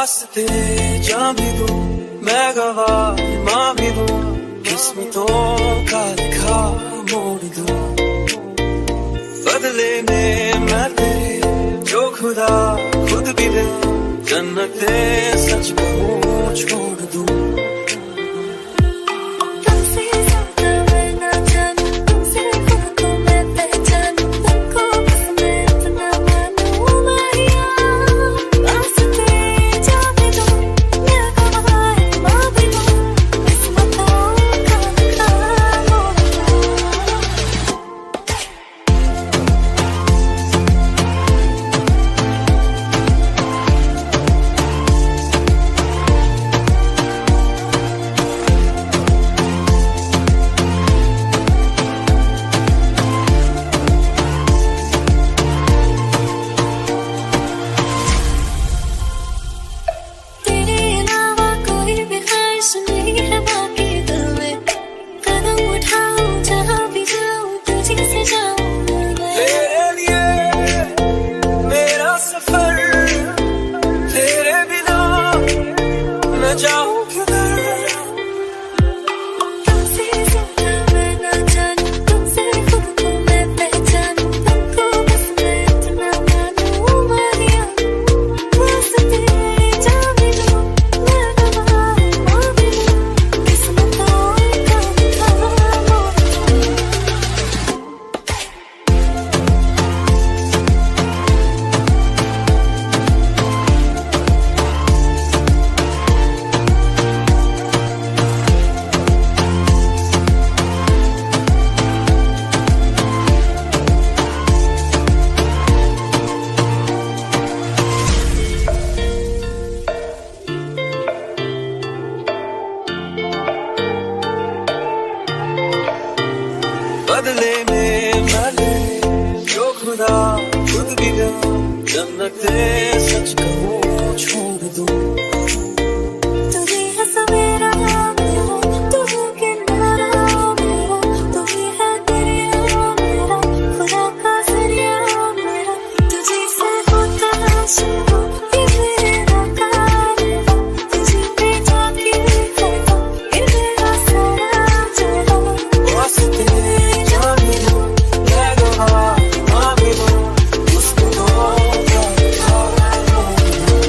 वास्ते जा भी दूं मैं गवाह माँ भी दूं किस्मतों का लिखा मोड़ दूं बदले में मैं तेरे जो खुदा खुद भी दे जन्नते सच कहूँ छोड़ दूं बदले में मैं जो खुदा खुद भी दे जन्नते सच कहूँ छोड़ दूं तू ही है सवेरा मेरा तू ही किनारा मेरा तू ही है दरिया मेरा खुदा का जरिया मेरा तुझे से होता शुरू ये मेरा कारवां तुझे पे जाके रहता ये मेरा सारा जहां वास्ते जा भी दूं मैं गवाह माँ भी दूं किस्मतों का लिखा मोड़ दूं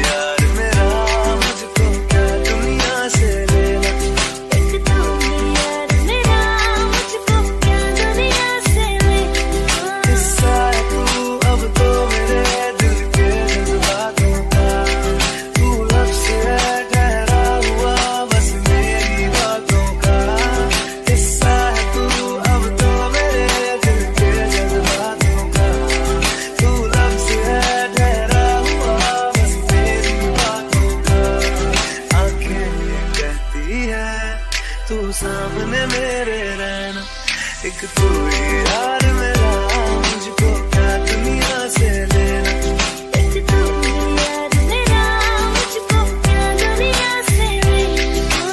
यार मेरा, मुझको क्या दुनिया से लेना। एक तू ही यार मेरा, मुझको क्या दुनिया से लेना। किस्सा है तू अब तो मेरे दिल के जज्बातों का, तू लब से है ठहरा हुआ बस मेरी बातों का। किस्सा है तू अब तो मेरे दिल के जज्बातों का, तू लब से है ठहरा हुआ बस मेरी बातों का। आंखें ये कहती है तू सामने मेरे रहना, एक तू ही यार मेरा, मुझको क्या दुनिया से लेना। एक तू ही यार मेरा, मुझको क्या दुनिया से लेना।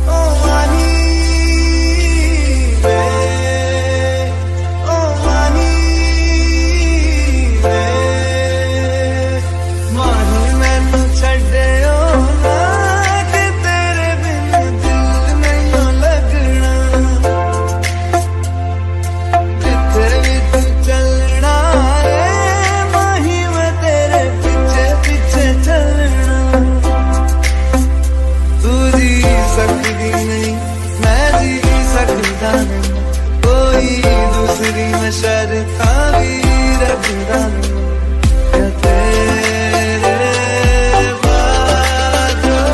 ओ वानी वे, ओ वानी वे, मानी मैनू छड्डियो ना कि तेरे बिन दिल नहीं लगना। जिथे भी तू चलना रे माही मैं तेरे पीछे पीछे चलना। तू जी सकती नहीं, मैं जी सकता नहीं, कोई दूसरी मैं शर्ता भी रखता नहीं। क्या तेरे बाजों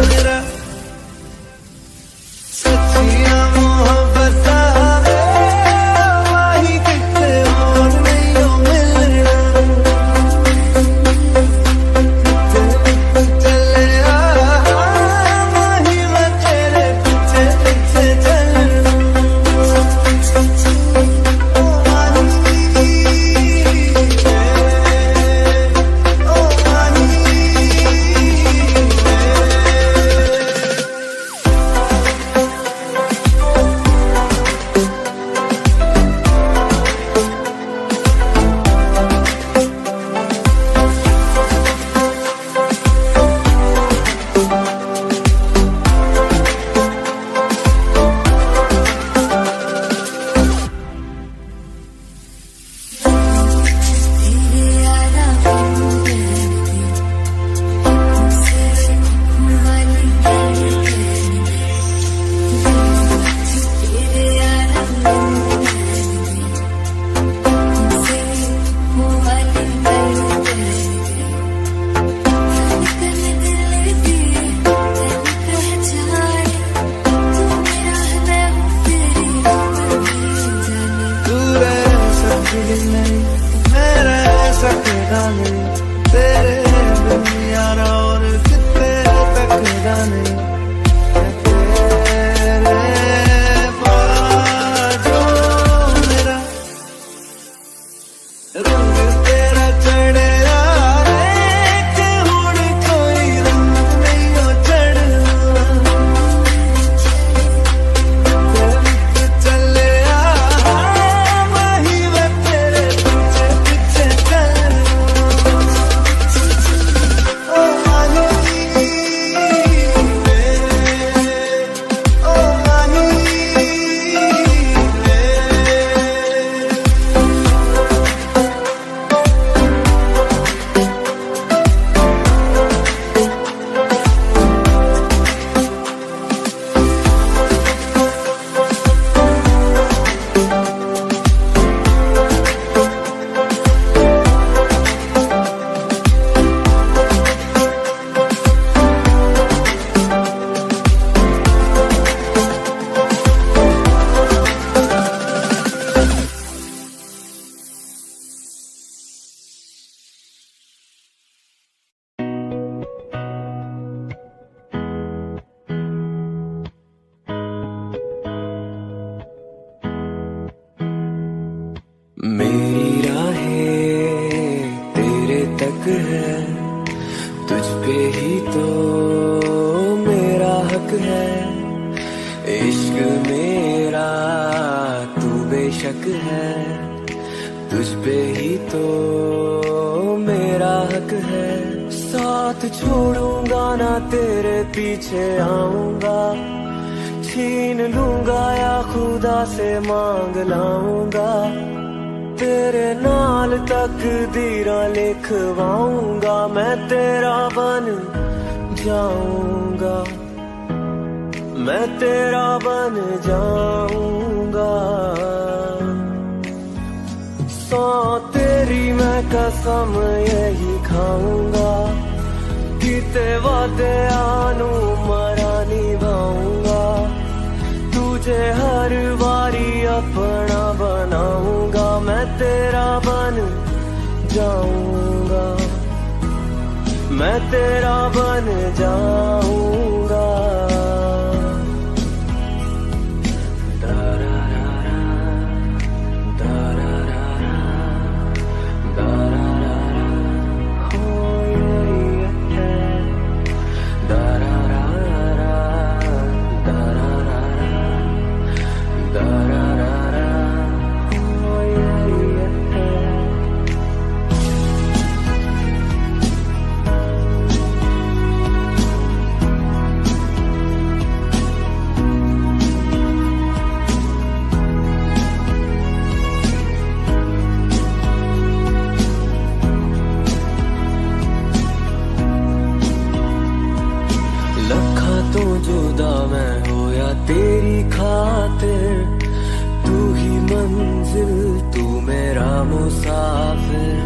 मेरा सच्चियां मोहब्बतां माही किते और नहीं हो मिलना। चले आ माही मैं तेरे पीछे पीछे चलना। ओ वानी वे, ओ वानी तेरे यारा वाली तेरे यारा तू रह सकती नहीं, मैं रह सकता नहीं, तेरे बिन यारा और कितने तकदा नहीं। तेरे बाजों मेरा रंग तेरा चढ़े रे कि हुण कोई रंग नहीं हो चढ़ना। चले आ माही मैं तेरे पीछे पीछे चलना। ओ वानी वे, ओ वानी वे। मेरी राहें तेरे तक है, तुझ पे ही तो मेरा हक है। इश्क मेरा तू बेशक है, तुझ पे ही तो मेरा हक है। साथ छोड़ूंगा ना तेरे पीछे आऊंगा, छीन लूंगा या खुदा से मांग लाऊंगा, तेरे नाल तकदीरां लिखवाऊंगा, मैं तेरा बन जाऊंगा, मैं तेरा बन जाऊंगा। सौ तेरी मैं कसम यही खाऊंगा, किते वादे आनू मरा निभाऊंगा, तुझे हर बारी अपना बनाऊंगा, मैं तेरा बन जाऊंगा, मैं तेरा बन जाऊंगा। तेरी खातिर तू ही मंजिल, तू मेरा मुसाफिर,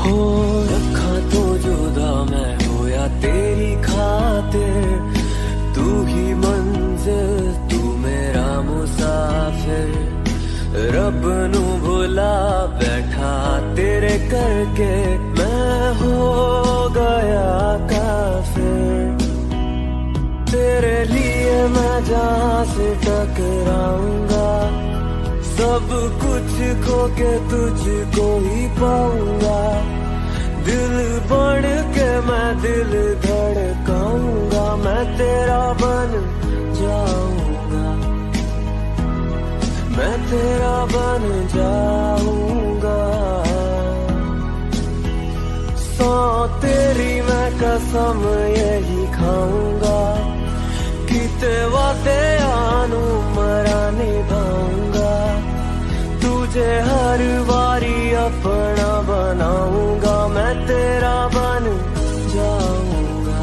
हो रखा तो जुदा मैं हो या तेरी खातिर, तू ही मंजिल, तू मेरा मुसाफिर, रब नू भुला बैठा तेरे करके मैं हो गया काफिर, तेरे लिए मैं जहाँ से टकराऊंगा, सब कुछ खो के तुझको ही पाऊंगा, दिल बन के मैं दिल धड़काऊंगा, मैं तेरा बन जाऊंगा, मैं तेरा बन जाऊंगा। सौ तेरी मैं कसम यही खाऊंगा, किते वादे आनू मरा निभाऊंगा, तुझे हर बारी अपना बनाऊंगा, मैं तेरा बन जाऊंगा,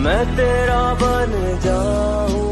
मैं तेरा बन जाऊंगा।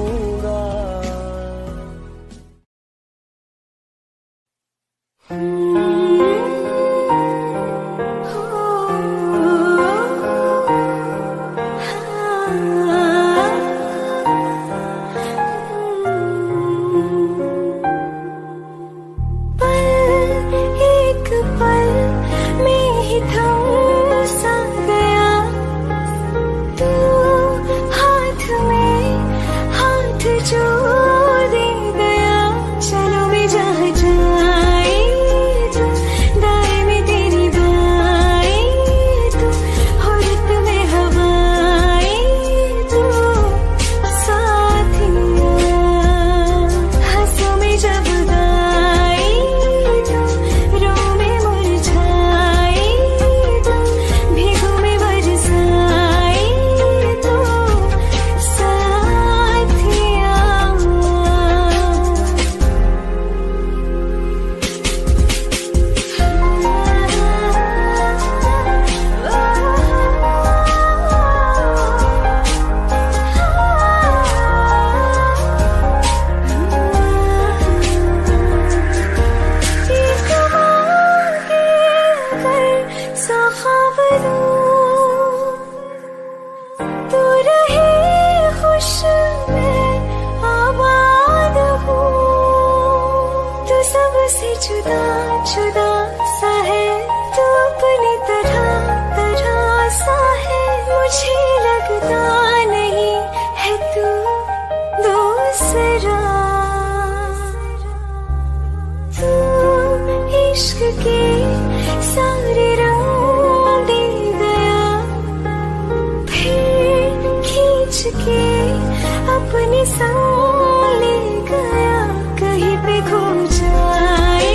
अपने संग ले गया, कहीं पे खो जाए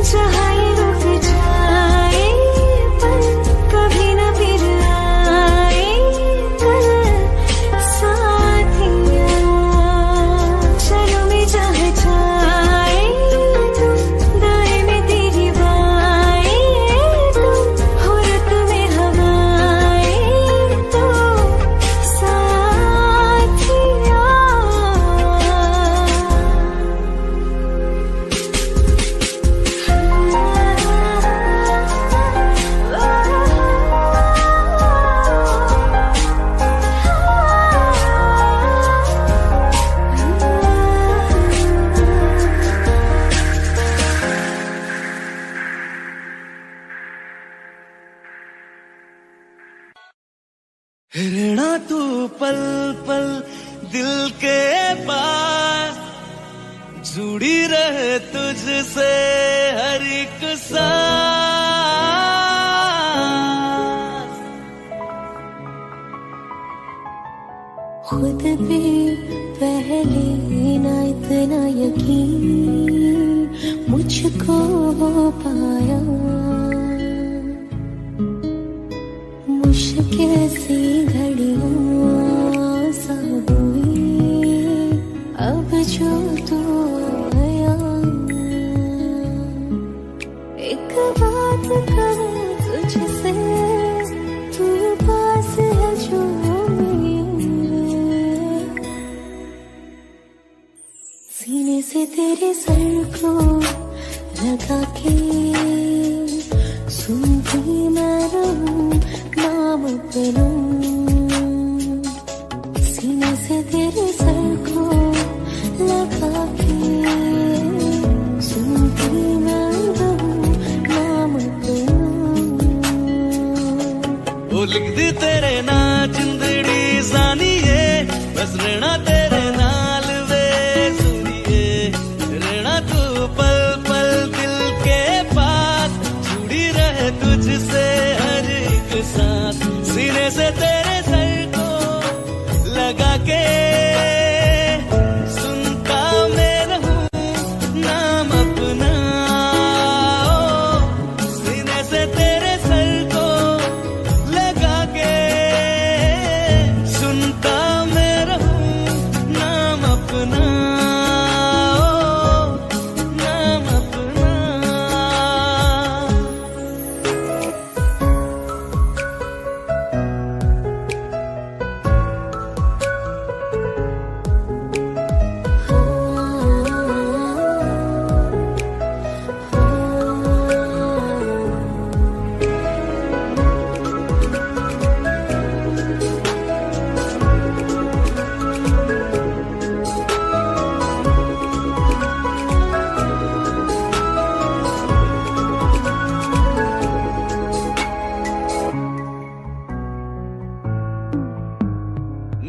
जहाँ ये रुक जाए पर कभी न फिर आए कल साथिया। चलो मैं जहाँ जाए तुम दाएं में तेरी बाएं तुम हो रत में हवाएं तो साथिया। रहना तू पल पल दिल के पास, जुड़ी रहे तुझसे हर एक सांस। खुद पे पहले ना इतना यकीन मुझको हो पाया। मुश्किल सी घड़ियां सा हुई अब जो तू आया। एक बात कहूं तुझसे तू पास है जो मेरे, सीने से तेरे सर को लगा के सुनती मैं रहूं नाम अपना। सीने से तेरे सर को लगा के सुनती मैं रहूं नाम अपना। वो लिख दी तेरे ना जिंदड़ी जानिए, बस रहना तेरे नाल वे सुनिए। रहना तू पल पल दिल के पास, जुड़ी रहे तुझसे हर एक सांस। सीने से तेरे सर को लगा के सुनता मैं रहूं नाम अपना। सीने से तेरे सर को लगा के सुनता मैं रहूं नाम अपना, नाम अपना।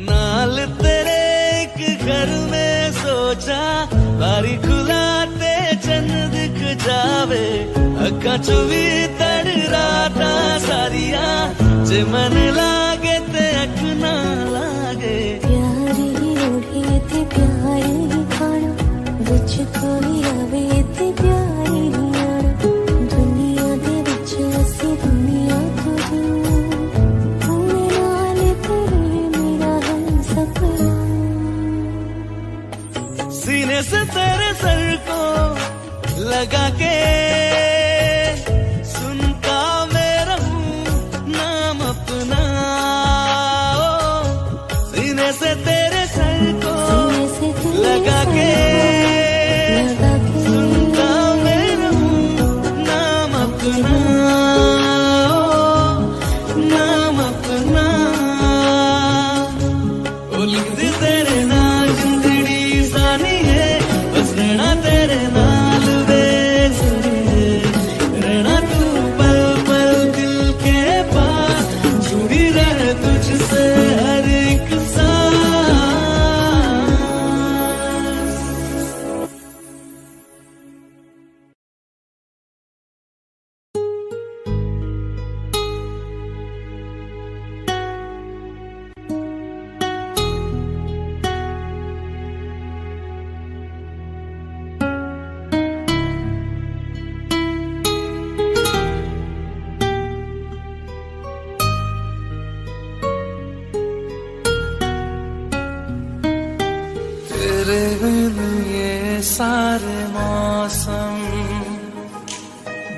नाल तेरे एक घर में सोचा, बारी खुलाते चंद दिख जावे। अक्का चुवी तड़ राता सारिया, जे मन लागे ते अख ना लागे। प्यारी ओढ़े ते प्यारी खाना विच कोई आवे ते प्यारी आना। दुनिया दे विच असी दुनिया तो दूर, हुणे नाल तेरे मेरा हम सपना। सीने से तेरे सर को लगा के सुनता मैं रहूं नाम अपना। सीने से तेरे सर को सीने से तेरे लगा सर के को लगा के सुनता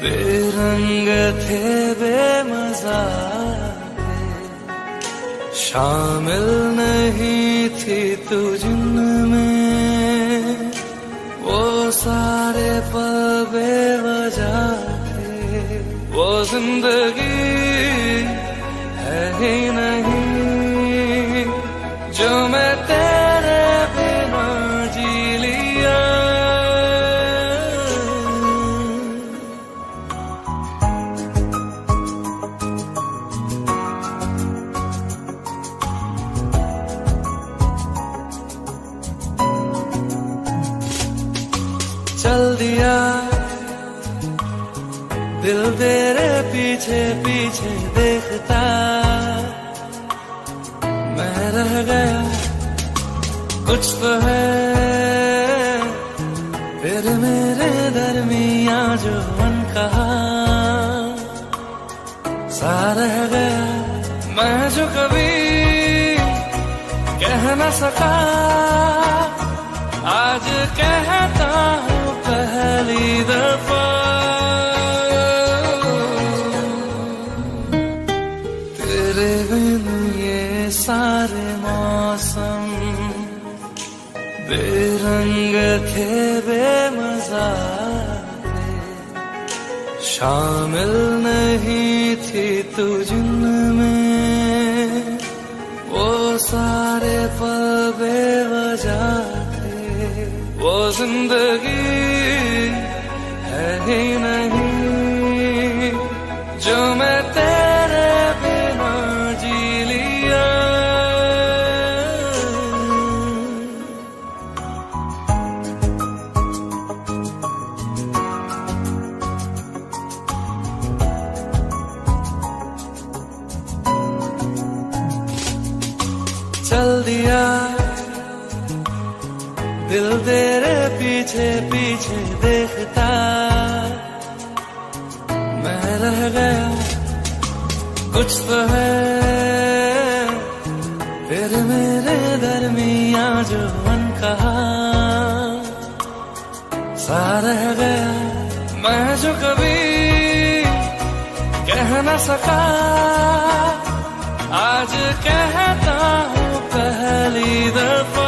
बेरंग थे बेमजा थे, शामिल नहीं थी तू जिनमें, वो सारे पल बेवजह थे, वो जिंदगी है ही नहीं जो मैं तेरे बिना जी लिया। चल दिया दिल तेरे पीछे पीछे देखता, मैं रह गया कुछ तो है तेरे मेरे दरमियां जो अनकहा सा रह गया, मैं जो कभी कह न सका आज कहता हूँ पहली दफा। तेरे बिन ये सारे मौसम बेरंग थे बेमजा थे, शामिल नहीं थी तू जिनमें, वो सारे पल बेवजह थे, वो जिंदगी है ही नहीं जो मैं तेरे बिना जी लिया। चल दिया दिल तेरे पीछे पीछे देखता, मैं रह गया कुछ तो है तेरे मेरे दरमियां जो अनकहा सा रह गया, मैं जो कभी कह न सका आज कहता हूँ पहली दफा।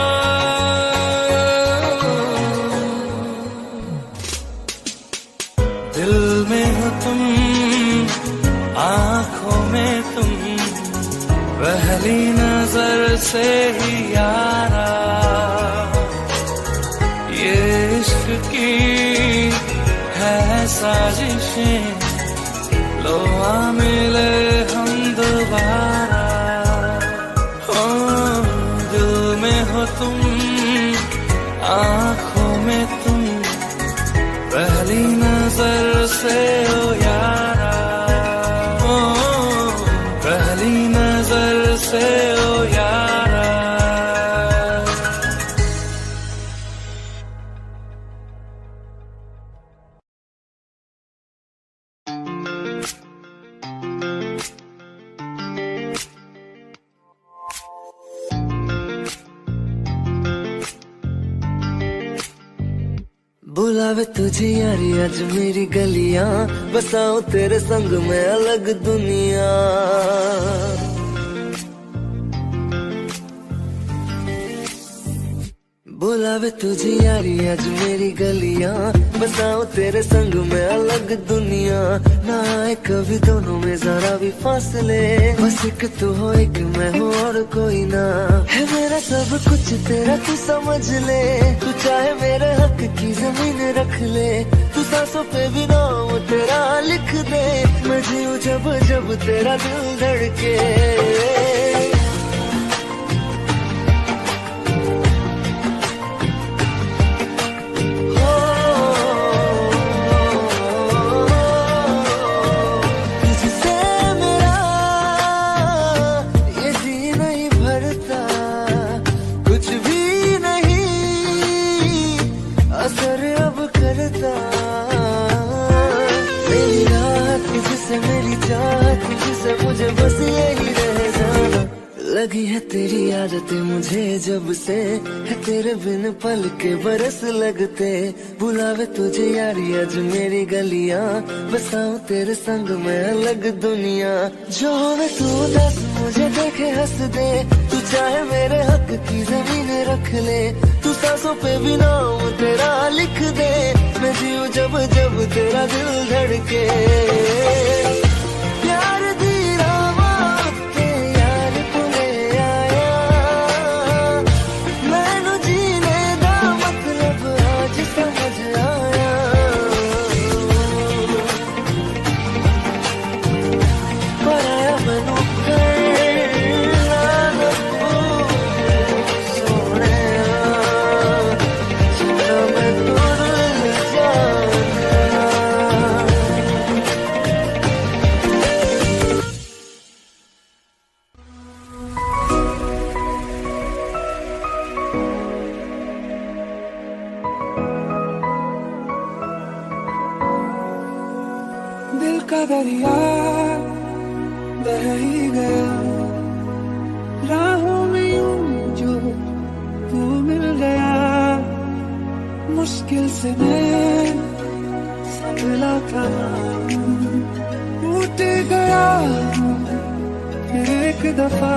दिल में हो तुम आँखों में तुम, पहली नजर से ही यारा, ये इश्क की है साजिशें, लो आ मिले हम दोबारा। हो दिल में हो तुम आँखों में तुम, पहली नजर से ओ यारा, ओ पहली नजर से ओ यारा। बुलावे तुझे यारी आज मेरी गलियां, बसाऊं तेरे संग में अलग दुनिया। बुलावे तुझे यारी आज मेरी गलियां, बसाऊं तेरे संग में अलग दुनिया। ना आए कभी दोनों में जरा भी फासले, बस एक तू हो एक मैं हूँ और कोई ना। है मेरा सब कुछ तेरा तू समझ ले, तू चाहे मेरे हक की जमीन रख ले, तू सांसों पे भी नाम तेरा लिख दे। मैं जीऊं जब जब तेरा दिल धड़के, लगी है तेरी आदतें मुझे जब से, है तेरे बिन पल के बरस लगते। बुलावे तुझे यारी आज मेरी गलियां, बसाऊं तेरे संग में अलग दुनिया। जो होवे तू दस मुझे देखे हंस दे, तू चाहे मेरे हक की जमीन रख ले। तू सांसों पे भी नाम तेरा लिख दे, मैं जीऊं जब जब तेरा दिल धड़के। प्यार दी रावां ते यार तूने आया, मैनू जीने दा मतलब आज समझ आया। पर आया मैनू करना ना सोने, जिन्ना मैं तुर जाना। दिल का दरिया बह ही गया, राहों में यूं जो तू मिल गया। मुश्किल से मैं संभला था, टूट गया फिर एक दफा।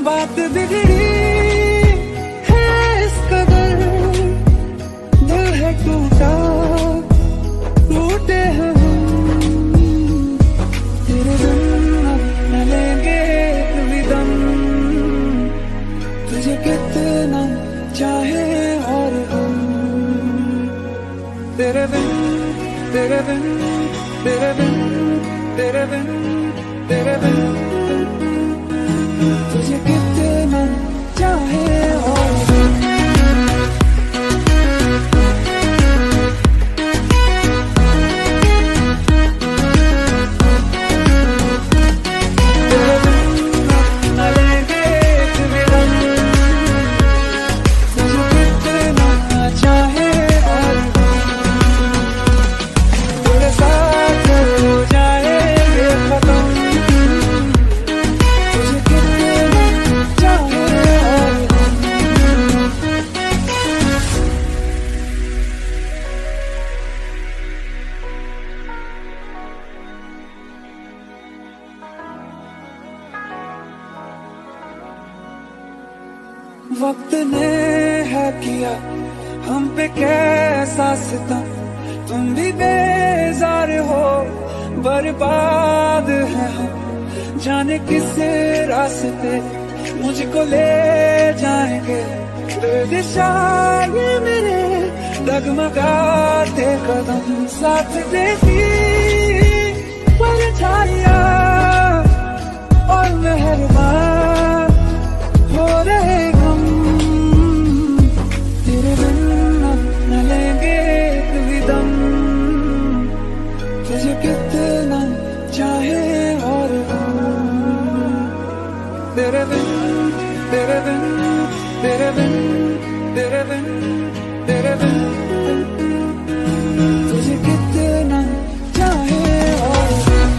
बात बिगड़ी है इस कदर, दिल है टूटा टूटे हैं हम। तेरे बिन अब न लेंगे कभी दम, तुझे कितना चाहे और हम। तेरे बिन तेरे बिन तेरे बिन तेरे बिन तेरे बिन, तुझे कितना चाहे और हम। वक्त ने है किया हम पे कैसा सितम, तुम भी बेजार हो बर्बाद है हम। जाने किस रास्ते मुझको ले जाएंगे, बेदिशा ये मेरे डगमगाते कदम। साथ देती परछाइयां और मेहरबान हो रहे हम। तेरे बिन अब न लेंगे कभी दम, तुझे कितना चाहे और हम। तेरे बिन तेरे बिन तेरे बिन तेरे बिन तेरे बिन, तुझे कितना चाहे और हम।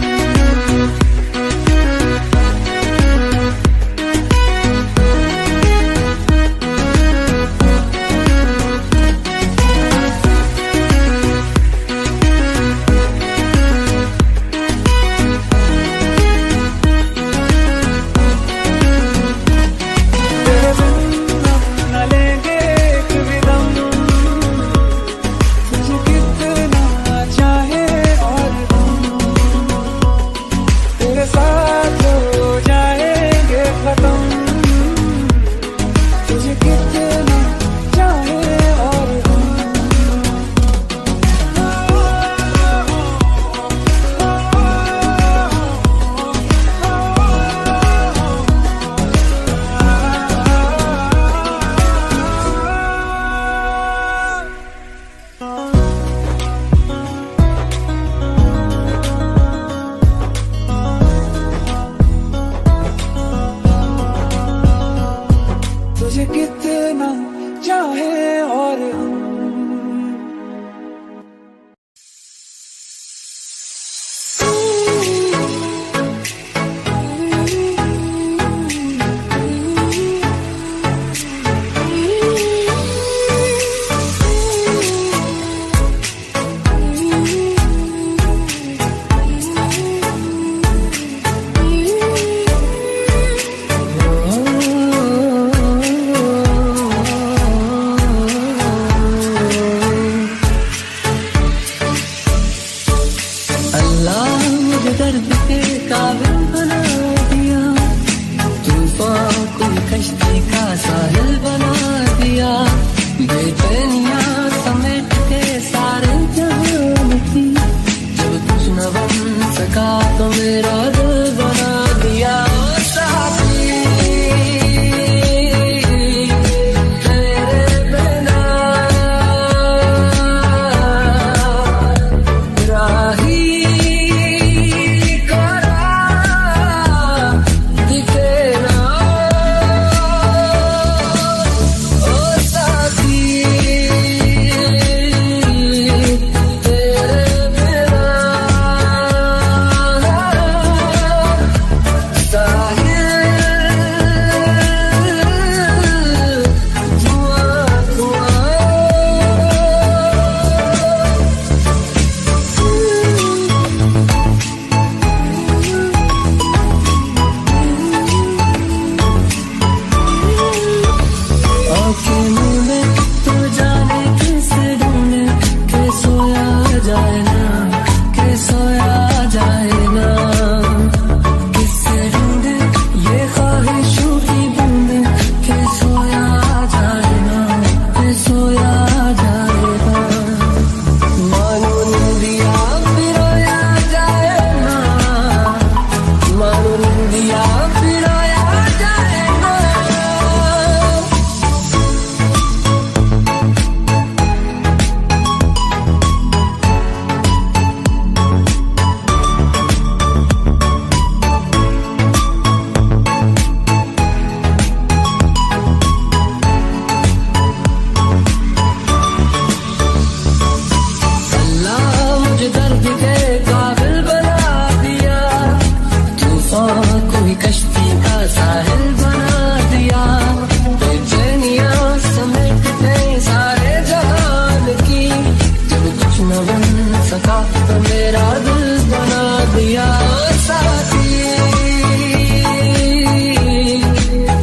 अल्लाह मुझे दर्द के काबिल बना दिया, तूफान को कश्ती का साहिल बना दिया, बेचैनियां समेट के सारे जहान की, जब कुछ न बन सका तो मेरा दिल बना दिया। ओ साथी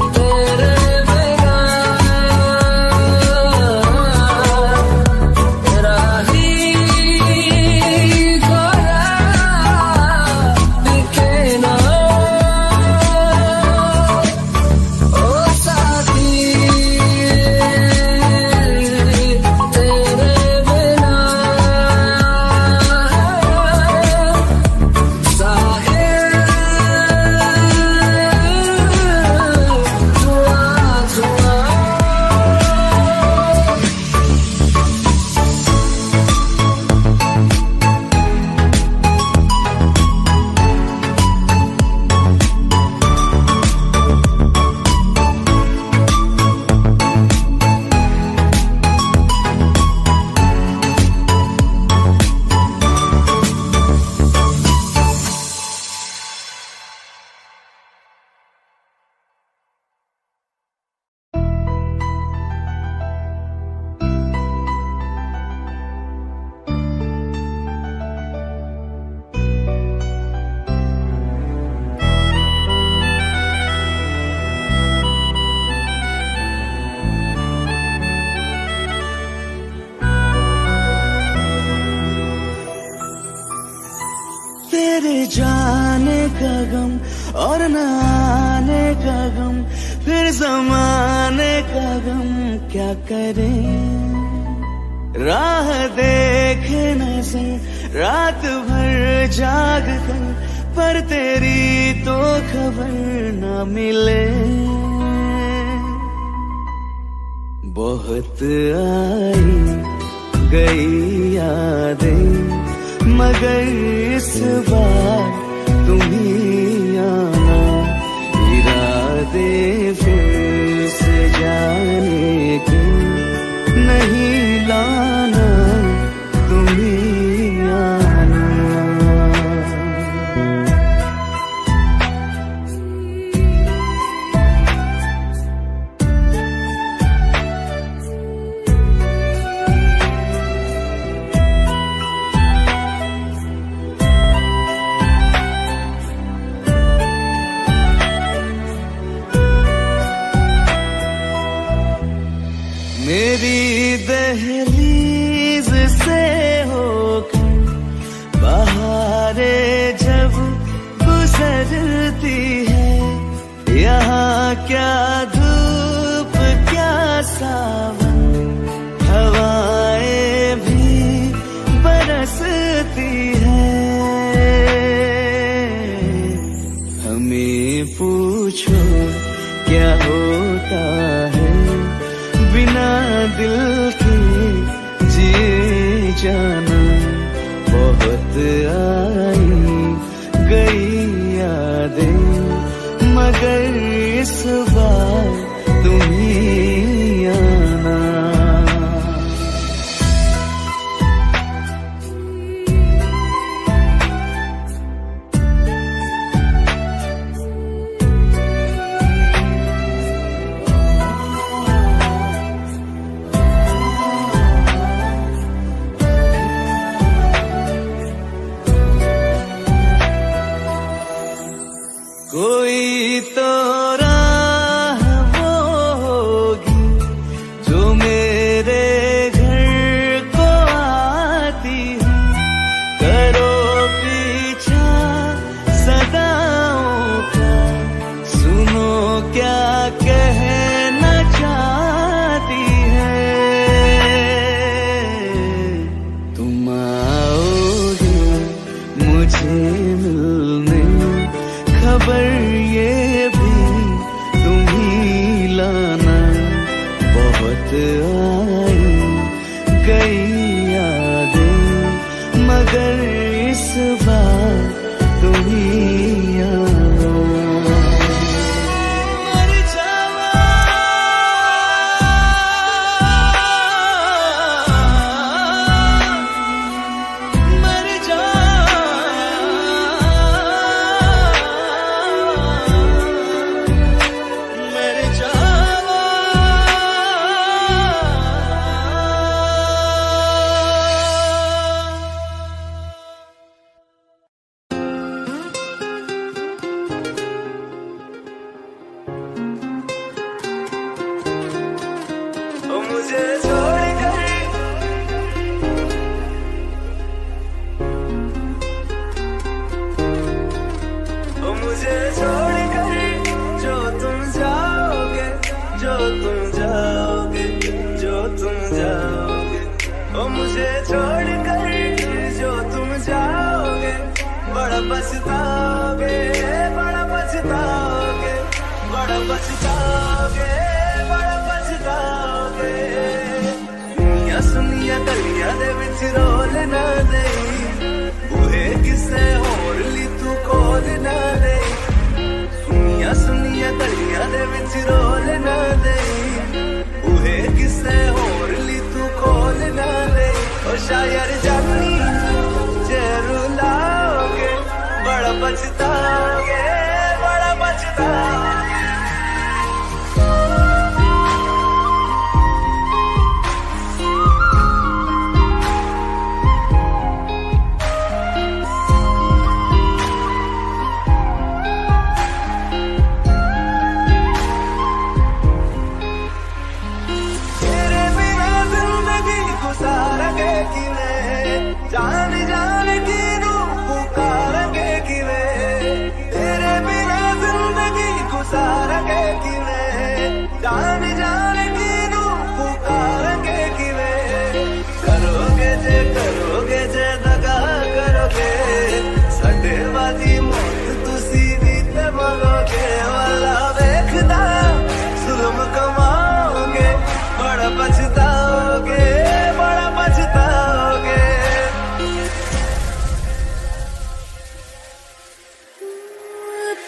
तेरे बिना राही तेरे जाने का गम और न आने का गम, फिर ज़माने का गम क्या करें। राह देखे नज़र रात भर जाग कर, पर तेरी तो खबर न मिले। बहुत आई गई यादें, मगर इस बार तुम ही आना। इरादे फिर से जाने के नहीं लाना, तुम ही आना। बहारे जब गुजरती है, यहाँ क्या धूप क्या सावन, हवाएं भी बरसती है। हमें पूछो क्या होता है बिना दिल के जिए जाना। बहुत आई गई यादें मगर इस बार तुम ही आना। कोई तो राह वो होगी जो मेरे घर को आती है। करो पीछा सदाओं का, सुनो क्या कहना चाहती है। तुम आओगे मुझे मिलने, खबर ये भी तुम ही लाना। बहुत आई गई यादें मगर इस बार तुम ही आना। मर जावा मर जा मुझे छोड़कर, मुझे छोड़कर जो तुम जाओगे, जो तुम जाओगे, जो तुम जाओगे। ओ मुझे छोड़कर जो तुम जाओगे, बड़ा पछताओगे, बड़ा पछताओगे, बड़ा पछताओगे, बड़ा पछताओगे। सुनिया गलियां दे विच रोल ना दे, बूहे किसे होर ली तू खोल ना दे। सुनिया गलियां दे विच रोल ना दे, बूहे किसे होर ली तू खोल ना दे। ओ शायर जानी जे रुलाओगे, बड़ा पछताओगे, बड़ा पछताओगे। जान जान की रूह पुकारेंगे कि वे, तेरे बिना जिंदगी गुजारेंगे कि वे। जान जान की रूह पुकारेंगे कि वे। करोगे जे दगा करोगे, साडे वाली मौत तुसी भी ते मरोगे। वाला वेखदा जुल्म कमाओगे, बड़ा पछताओगे, बड़ा पछताओगे।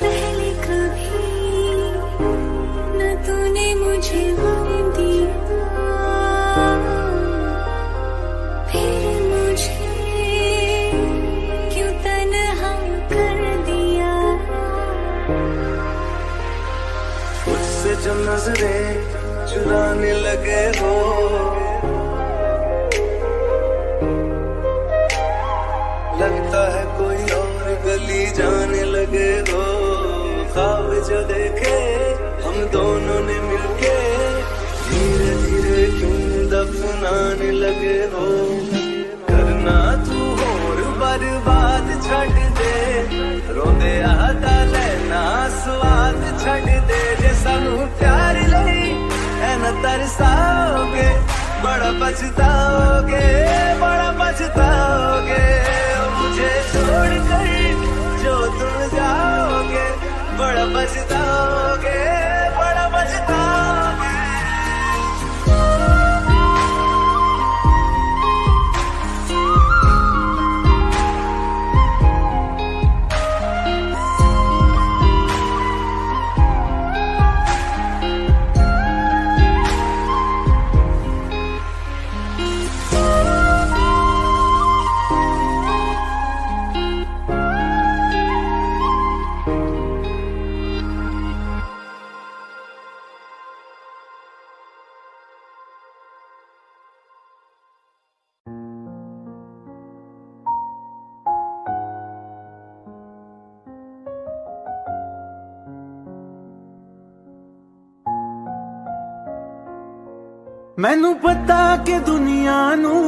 पहले कभी न तूने मुझे गम दिया, फिर मुझे क्यों तन्हा कर दिया। मुझसे जो नजरें चुराने लगे हो, लगता है कोई और गली जाने लगे हो। ख्वाब जो देखे हम दोनों ने मिलके, धीरे धीरे क्यों दफनाने लगे हो। करना तू और बर्बाद स्वाद छड़ दे रोंदे आदा लेना स्वाद छड़ दे जे सानू प्यार लई ऐन तरसाओगे बड़ा पछताओगे मुझे छोड़ कर जो तुम जाओगे बड़ा पछताओगे बड़ा पछताओगे। मैनू पता कि दुनिया नू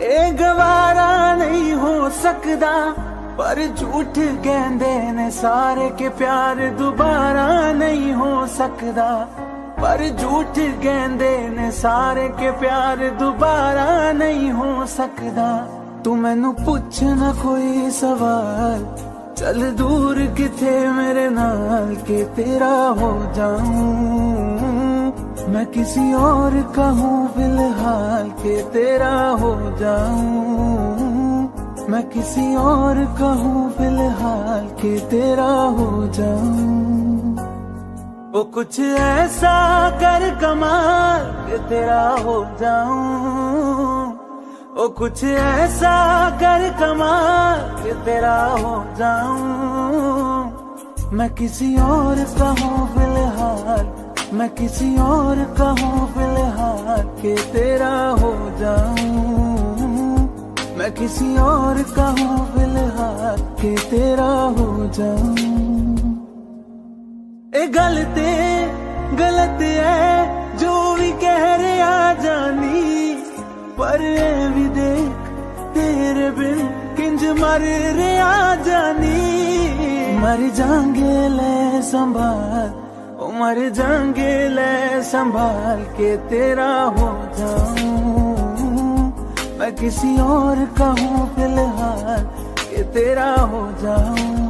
ए गवारा नहीं हो सकदा पर झूठ कहंदे ने सारे के प्यार दोबारा नहीं हो सकदा पर झूठ कहंदे ने सारे के प्यार दोबारा नहीं हो सकदा। तू मैनू पुछ ना कोई सवाल चल दूर किथे मेरे नाल के तेरा हो जाऊं मैं किसी और का हूँ फिलहाल के तेरा हो जाऊं मैं किसी और का हूँ फिलहाल के तेरा हो जाऊं। वो कुछ ऐसा कर कमाल के तेरा हो जाऊं वो कुछ ऐसा कर कमाल के तेरा हो जाऊं मैं किसी और का हूँ फिलहाल मैं किसी और का हूँ फिलहाल के तेरा हो जाऊं मैं किसी और का हूँ फिलहाल के तेरा हो जाऊं। ए गलत है जो भी कह रहे आ जानी पर ए भी देख तेरे बिन किंज मर रे आ जानी मर जाएंगे ले संभाल मर जाएंगे ले संभाल के तेरा हो जाऊं मैं किसी और का हूँ फिलहाल के तेरा हो जाऊं।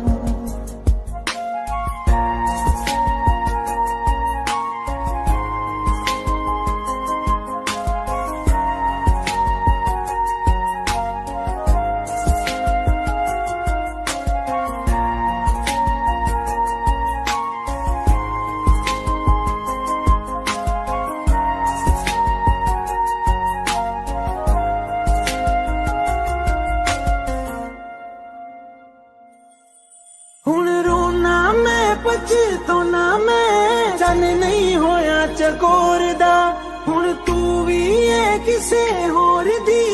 पछताना मैं जाने नहीं होया चकोर दा हुण तू भी है किसे होर दी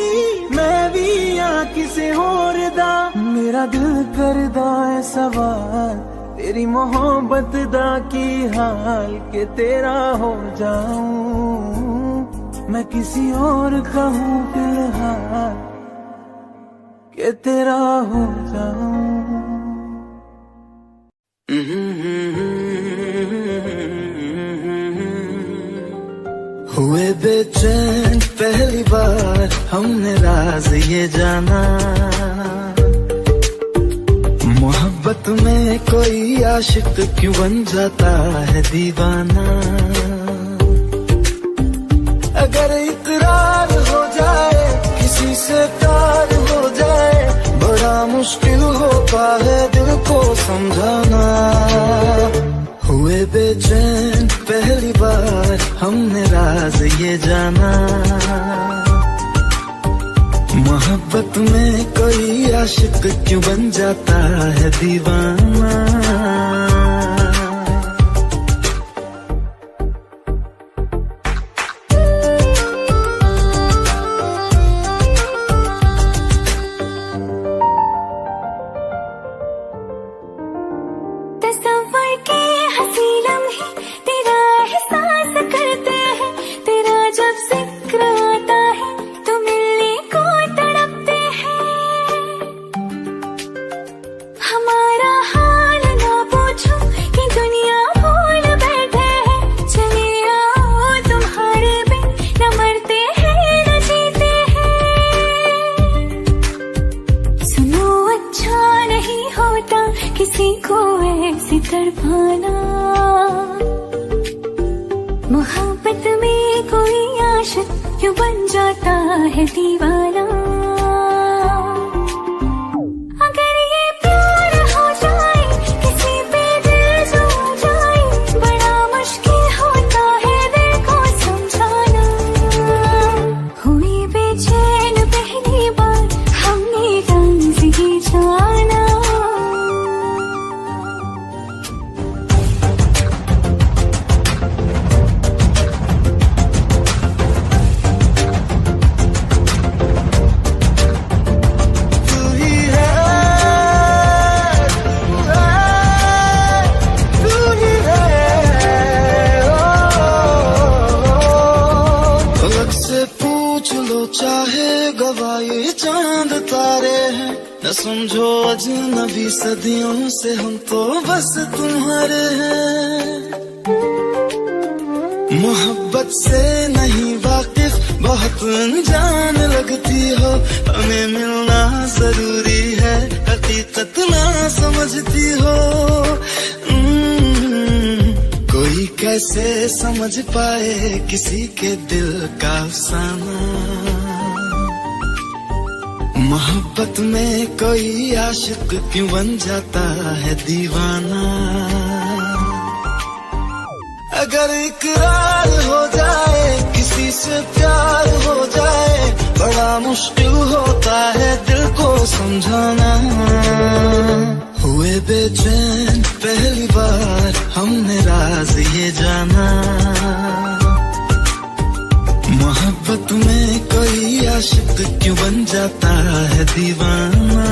मैं भी आ किसे होर दा मेरा दिल करदा है सवाल तेरी मोहब्बत दा की हाल के तेरा हो जाऊं मैं किसी और का हूँ फिलहाल के तेरा हो जाऊं। हुए बेचैन पहली बार हमने राज ये जाना मोहब्बत में कोई आशिक क्यों बन जाता है दीवाना। अगर इकरार हो जाए किसी से प्यार हो जाए बड़ा मुश्किल होता है दिल को समझाना। हुए बेचैन पहली बार हमने राज ये जाना मोहब्बत में कोई आशिक क्यों बन जाता है दीवाना। हमारा हाल ना पूछो कि दुनिया भूल बैठे है। चले आओ तुम्हारे बिन न मरते हैं न जीते हैं। सुनो अच्छा नहीं होता किसी को ऐसे तड़पाना। मोहब्बत में कोई आशिक क्यों बन जाता है दीवाना। अगर ये प्यार हो जाए किसी पे दिल जो जाए, बड़ा मुश्किल होता है दिल को समझाना। हुई बेचैन पहली बार हमने रंग ही जाना। चाहे गवाए चांद तारे हैं, न समझो अजनबी सदियों से हम तो बस तुम्हारे हैं। मोहब्बत से नहीं वाकिफ बहुत अनजान लगती हो, हमें मिलना जरूरी है हकीकत ना समझती हो। कोई कैसे समझ पाए किसी के दिल का अफसाना। मोहब्बत में कोई आशिक क्यों बन जाता है दीवाना। अगर इकरार हो जाए किसी से प्यार हो जाए, बड़ा मुश्किल होता है दिल को समझाना। हुए बेचैन पहली बार हमने राज ये जाना। मोहब्बत में कोई आशिक क्यों बन जाता है दीवाना।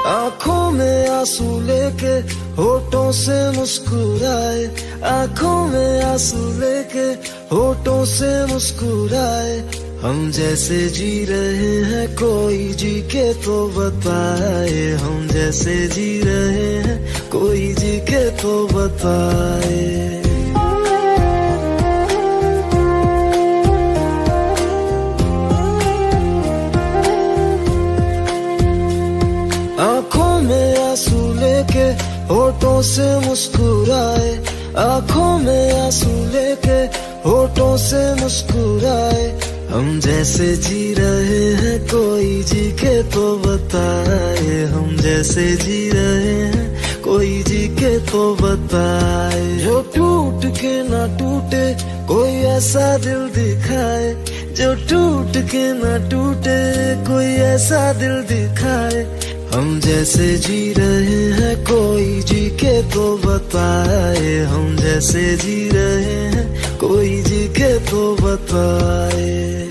आंखों में आंसू लेके होठों से मुस्कुराए, आंखों में आंसू लेके होठों से मुस्कुराए। हम जैसे जी रहे हैं कोई जी के तो बताए, हम जैसे जी रहे हैं कोई जी के तो बताए। आंखों में आंसू लेके होठों से मुस्कुराए, आंखों में आंसू लेके होठों से मुस्कुराए। हम जैसे जी रहे हैं कोई जी के तो बताए, हम जैसे जी रहे हैं कोई जी के तो बताए। जो टूट के ना टूटे कोई ऐसा दिल दिखाए, जो टूट के ना टूटे कोई ऐसा दिल दिखाए। हम जैसे जी रहे हैं कोई जी के तो बताए, हम जैसे जी रहे हैं कोई जी के तो बताए।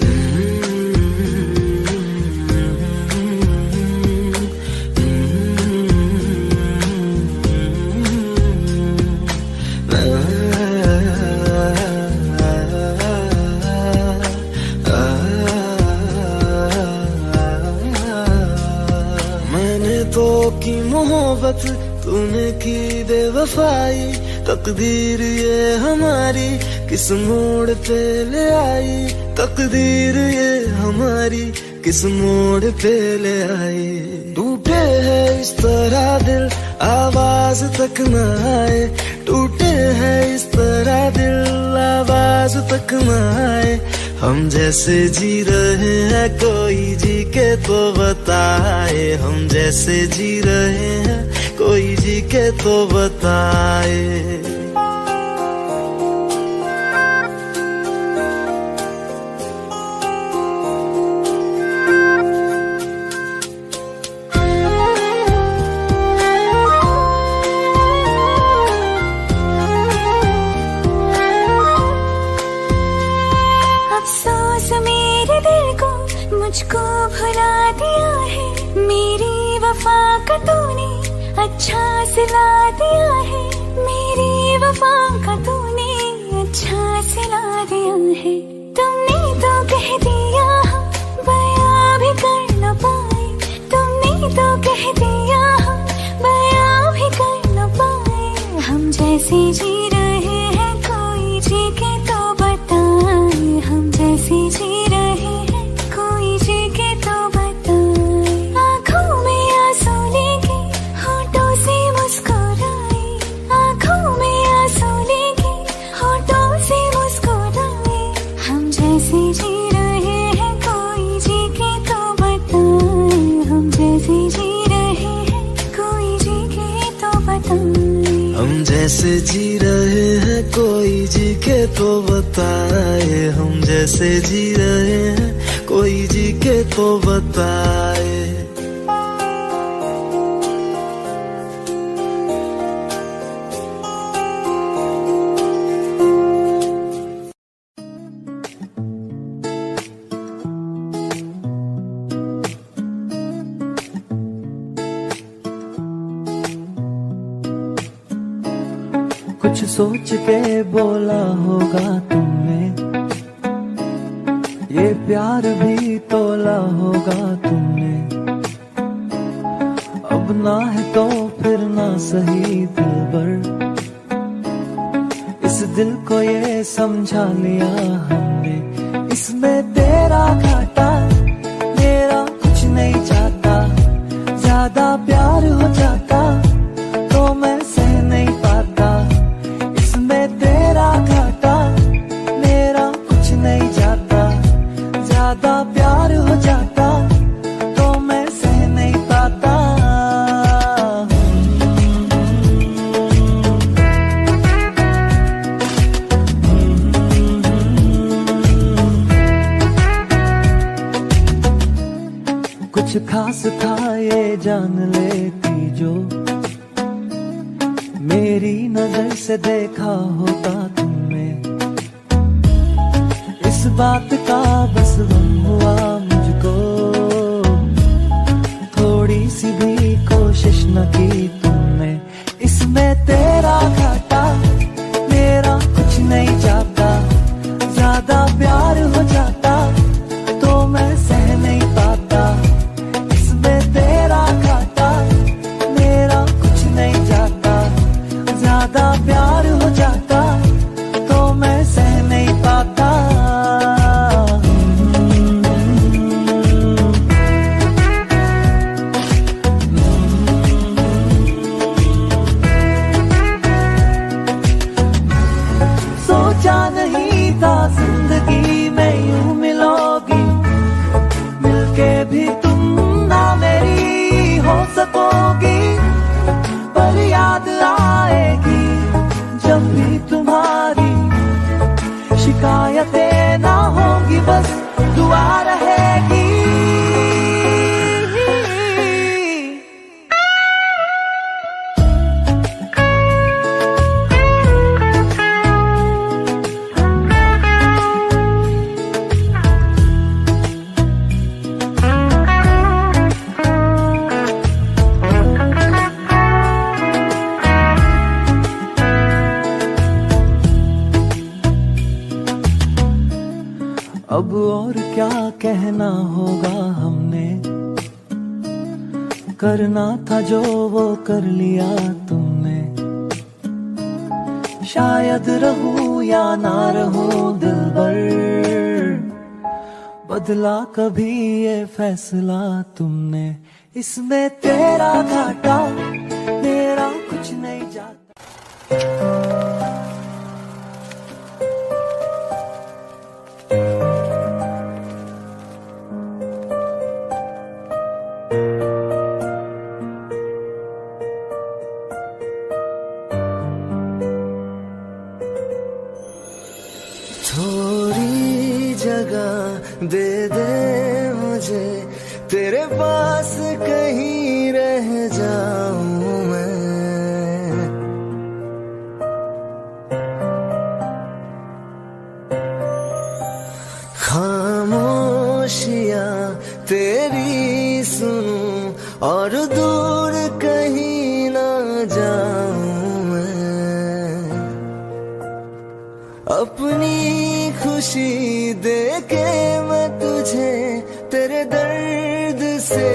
तो की मोहब्बत तूने की बेवफाई, तकदीर ये हमारी किस मोड़ पे ले आई, तकदीर ये हमारी किस मोड़ पे ले आई। टूटे है इस तरह दिल आवाज तक न आए, टूटे है इस तरह दिल आवाज तक न आए। हम जैसे जी रहे हैं कोई जी के तो बताए, हम जैसे जी रहे हैं कोई जी के तो बताए। मुझको भुला दिया है, मेरी वफा का तूने अच्छा सिला दिया है, मेरी वफा जैसे जी रहे हैं कोई जी के तो बताए, हम जैसे जी रहे हैं कोई जी के तो बताए। आँखों में आंसू लेके होठों से मुस्कुराए, आँखों में आंसू लेके होठों से मुस्कुराए। हम जैसे जी रहे हैं कोई जी के तो बताए, हम जैसे जी रहे हैं कोई जी के तो बताए। हम जैसे जी रहे हैं कोई जी के तो बताए, हम जैसे जी रहे हैं कोई जी के तो बताए। कुछ सोच के बोला होगा तुमने, ये प्यार भी तोला होगा तुमने। अब ना है तो फिर ना सही दिलबर, इस दिल को ये समझा लिया हमने। इसमें तेरा घाटा मेरा कुछ नहीं जाता, ज्यादा प्यार हो जाता तो मैं सह नहीं पाता। इसमें तेरा घाटा मेरा कुछ नहीं जाता, ज्यादा प्यार हो जाता तो मैं सह नहीं पाता। कुछ खास था ये जान लेती जो, मेरी नजर से देखा होता तुमने। इस बात का बस गम हुआ मुझको, थोड़ी सी भी कोशिश न की तुमने। इसमें तेरा घाटा मेरा कुछ नहीं जाता, ज्यादा प्यार हो जाता तो मैं सह नहीं पाता। इसमें तेरा घाटा मेरा कुछ नहीं जाता, ज्यादा प्यार हो जाता तो मैं सह नहीं पाता। सोचा नहीं था जिंदगी में यूं मिलोगी, मिलके भी तुम ना मेरी हो सकोगी। पर याद आएगी जब भी तुम्हारी, शिकायतें ना होंगी बस दुआ रहेगी। अब और क्या कहना होगा हमने, करना था जो वो कर लिया तुमने। शायद रहूं या ना रहूं दिलबर, बदला कभी ये फैसला तुमने। इसमें तेरा घाटा मेरा कुछ नहीं जाता। थोड़ी जगह दे दे मुझे, तेरे पास कहीं रह जाऊं मैं। खामोशियां तेरी सुनूं और दूर कहीं ना जाऊं मैं। अपनी खुशी देके मैं तुझे तेरे दर्द से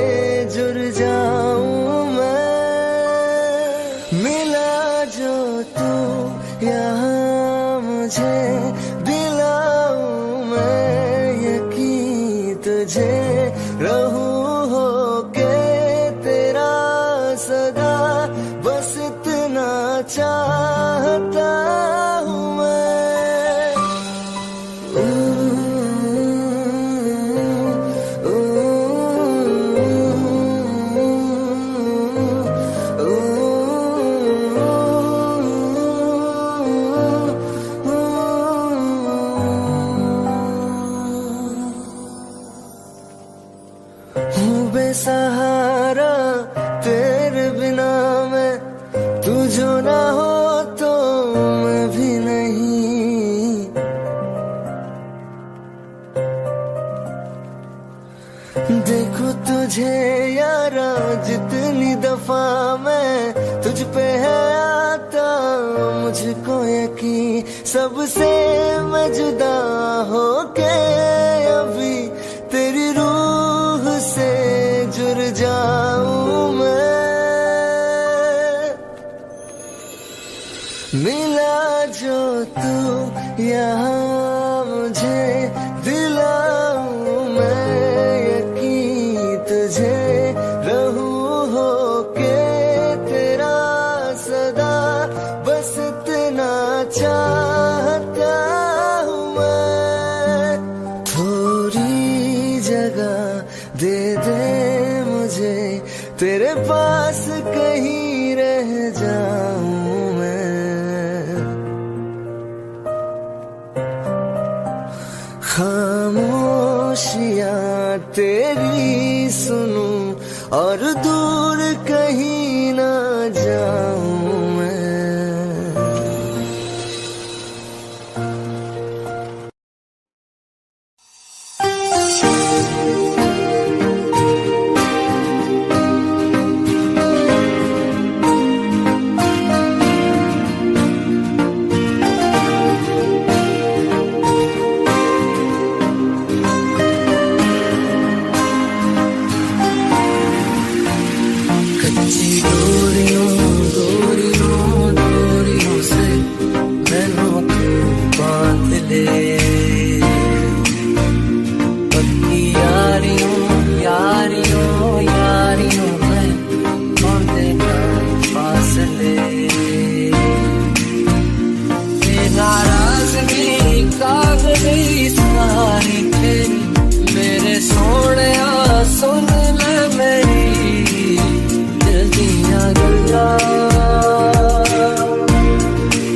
जुड़ जाऊं मैं। मिला जो तू यहाँ मुझे दिलाऊं मैं यकीन तुझे रहूं हो के तेरा सदा बस इतना चाहता हूँ मैं। हूँ बेसहारा तेरे बिना मैं, तू जो ना हो तो मैं भी नहीं। देखो तुझे यारा जितनी दफा मैं तुझ पे है आता मुझको यकीन, सबसे मैं जुदा हो के अभी तेरी रूह से जुड़ जाऊं मैं। मिला जो तू यहाँ मुझे दिलाऊं मैं यकीन तुझे रहूं हो के तेरा सदा बस इतना चाहता हूँ मैं। थोड़ी जगह दे दे मुझे तेरे पास कहीं रह जाऊं मैं। खामोशियाँ तेरी सुनूं और दूर कहीं ना जाऊं मैं। कच्ची डोरियों डोरियों डोरियों से मैनों को बांध ले, पक्की यारियों यारियों यारियों में बांधे ना फासले। ये नाराजगी कागज़ी सारी तेरी मेरे सोने सुन ले मेरी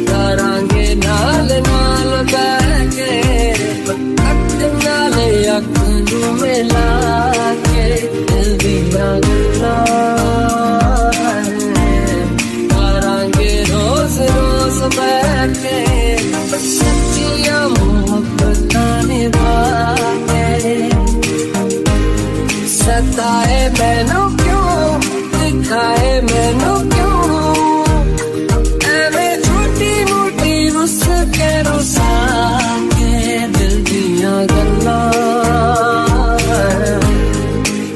करांगे नाल नाल बैके अख नाल अख नू मिला के दिल दियां गल्लां करांगे रोज रोज बैके सच्चियां मोहब्बतां निभा के। सताए मैनू क्यों दिखाए मैनू क्यों एवें झूठी मूठी रुस के रुसा के दिल दियां गल्लां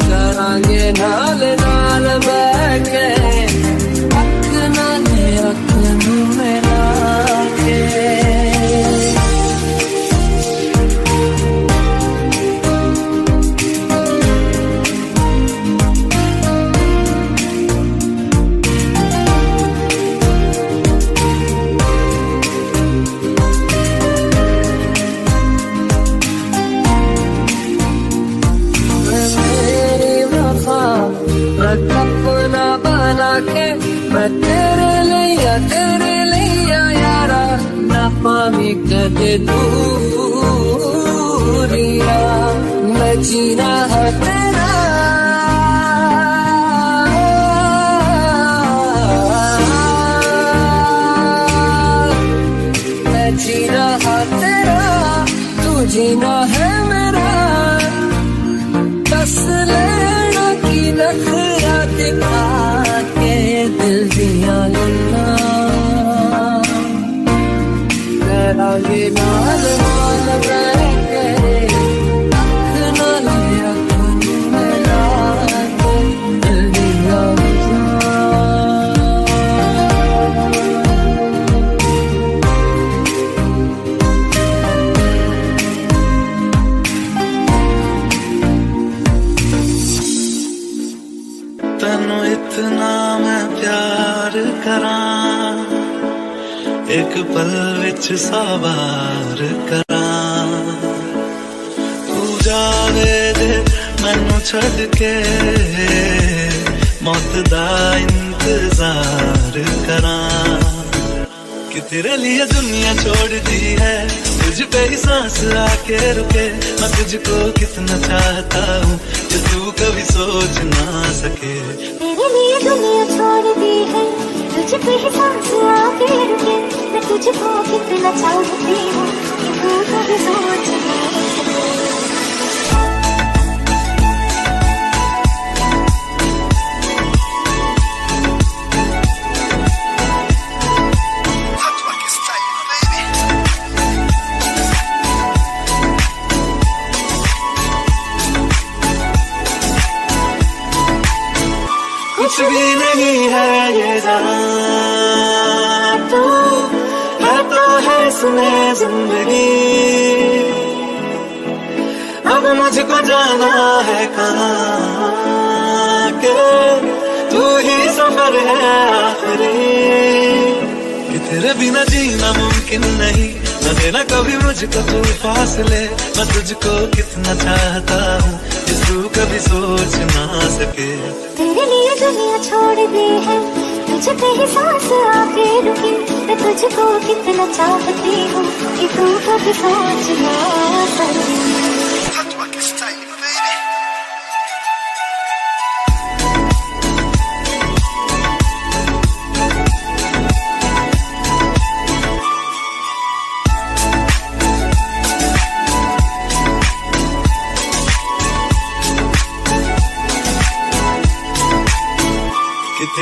करांगे नाल नाल बैके अख नाल अख नू मिला के। अपना बना के मैं तेरे लिया यारा ना पावी कदे दूरिया मैं जीना है तेरा मैं जीना है तेरा तू जीना है मेरा। बस लेना की नखरा दिखा के दिल दियां गल्लां करांगे नाल नाल बैके अख नाल अख नू मिला के दिल दियां गल्लां। एक पल विच 100 बार करां तू जावे दे मैनू छड़ के मौत दा इंतजार करां कि तेरे लिए दुनिया छोड़ दी है तुझ पे ही सांस आके रुके मैं तुझको कितना चाहता हूँ कि तू कभी सोच ना सके तेरे लिए दुनिया छोड़ दी है तुझ पे ही सांस आके रुके मैं तुझको कितना चाहती हूँ कि तू कभी सोच ना सके कुछ भी नहीं है ये जान तू है तो है सुने जिंदगी अब मुझको जाना है कहाँ के तू ही सफर है आखिरी कि तेरे बिना जीना मुमकिन नहीं न देना कभी मुझको तू फासले मैं तुझको कितना चाहता हूँ कि तू कभी सोच ना सके तेरे लिए दुनिया छोड़ दी है तुझ पे ही सांस आके रुकी मैं तुझको कितना चाहती हूँ कि तू कभी सोच ना सके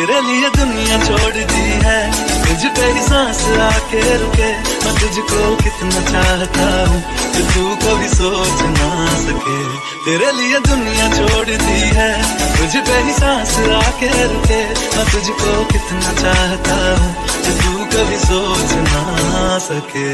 तेरे लिए दुनिया छोड़ दी है तुझ पे ही सांस आके रुके मैं तुझको कितना चाहता हूँ कि तू कभी सोच ना सके तेरे लिए दुनिया छोड़ दी है तुझ पे ही सांस आके रुके मैं तुझको कितना चाहता हूँ कि तू कभी सोच ना सके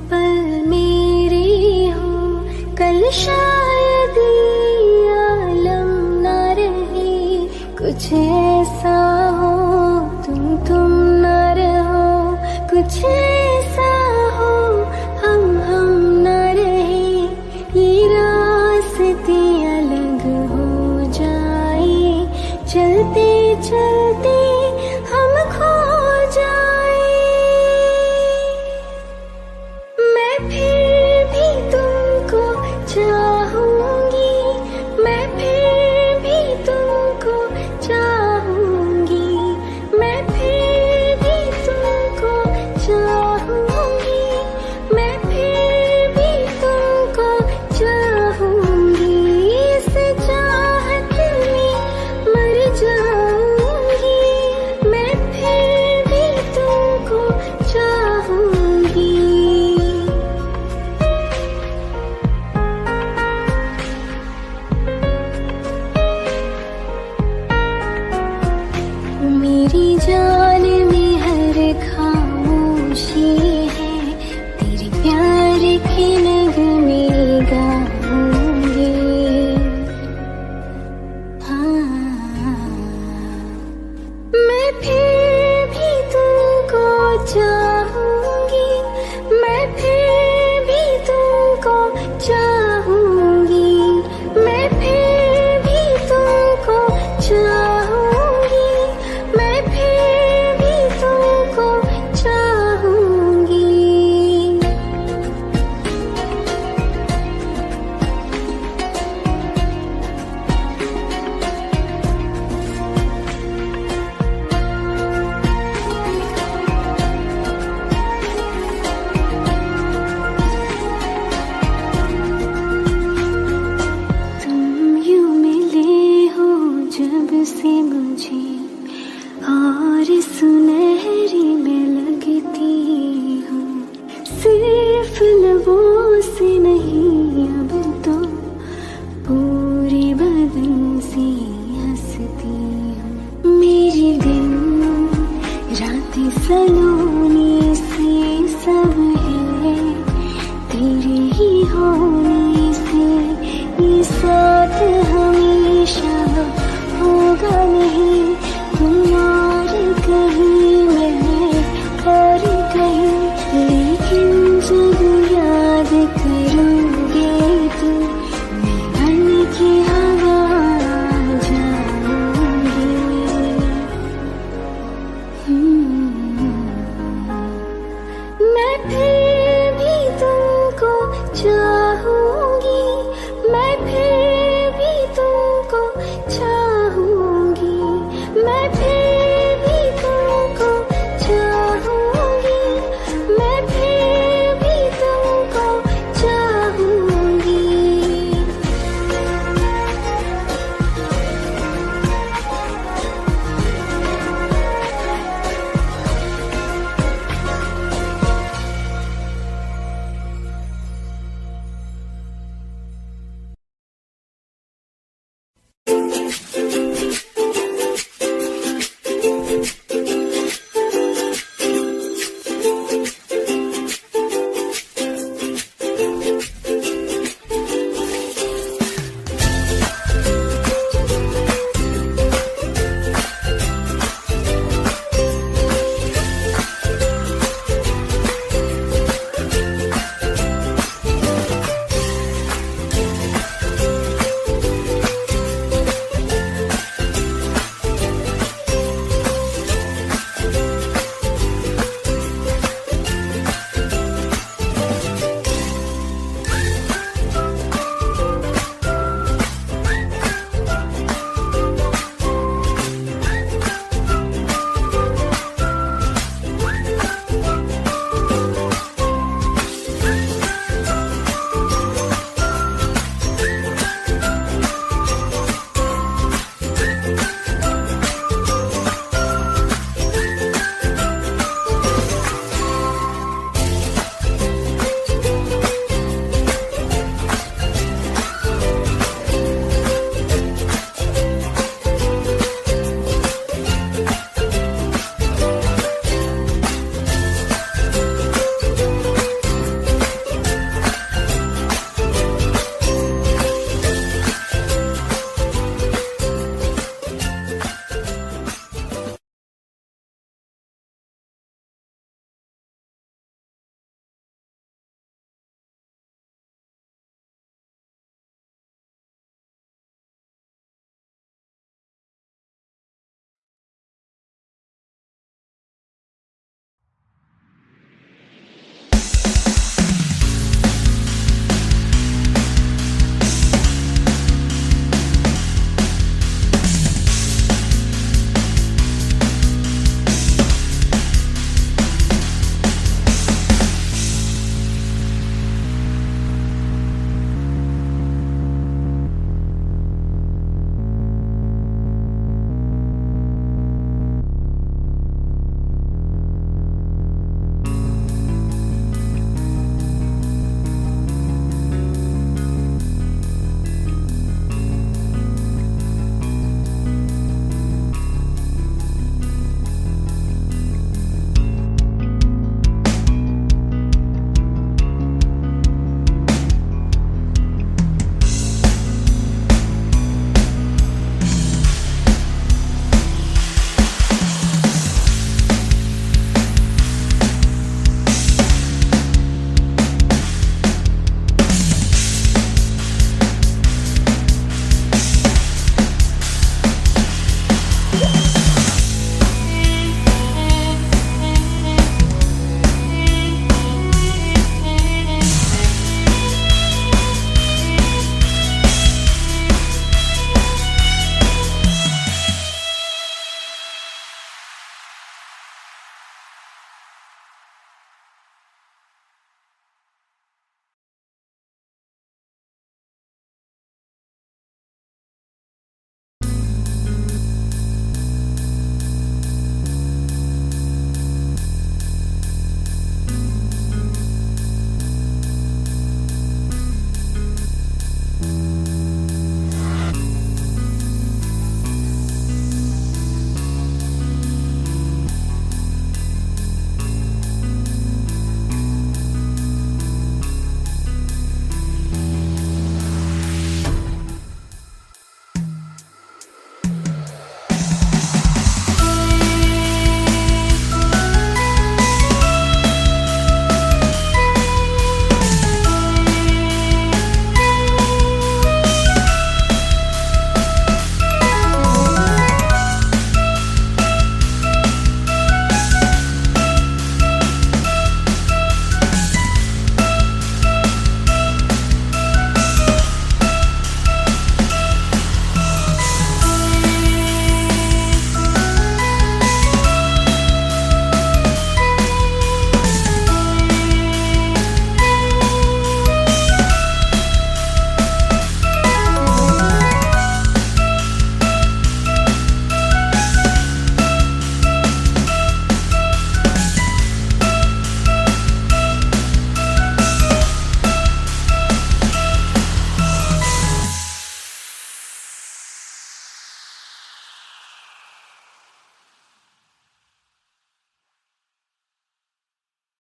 पल मेरे हो कल शायद ये आलम ना रहे कुछ ऐसा हो तुम ना रहो कुछ ऐसा हो हम ना रहे ये रास्ते अलग हो जाए चलते चलते हम खो जाए मैं फिर भी तुमको चाहूंगी मैं फिर भी तुमको चाहूंगी मैं फिर भी तुमको चाहूंगी मैं फिर भी तुमको चाहूंगी इस चाहत में मर जाऊंगी मैं फिर भी तुमको चाहूंगी मेरी जान में हर खामोशी है तेरे प्यार के नगमे गाऊंगे हाँ मैं फिर भी तुमको चाहूंगी मैं फिर भी तुमको चाहूंगी मैं फिर भी तुमको चाहूंगी मैं फिर भी तुमको चाहूंगी साथ हमेशा होगा नहीं, तुम और कहीं मैं और कहीं, लेकिन जब याद करोगे तुम मैं बन के हवा जाऊंगी। मैं फिर भी तुमको चाहूं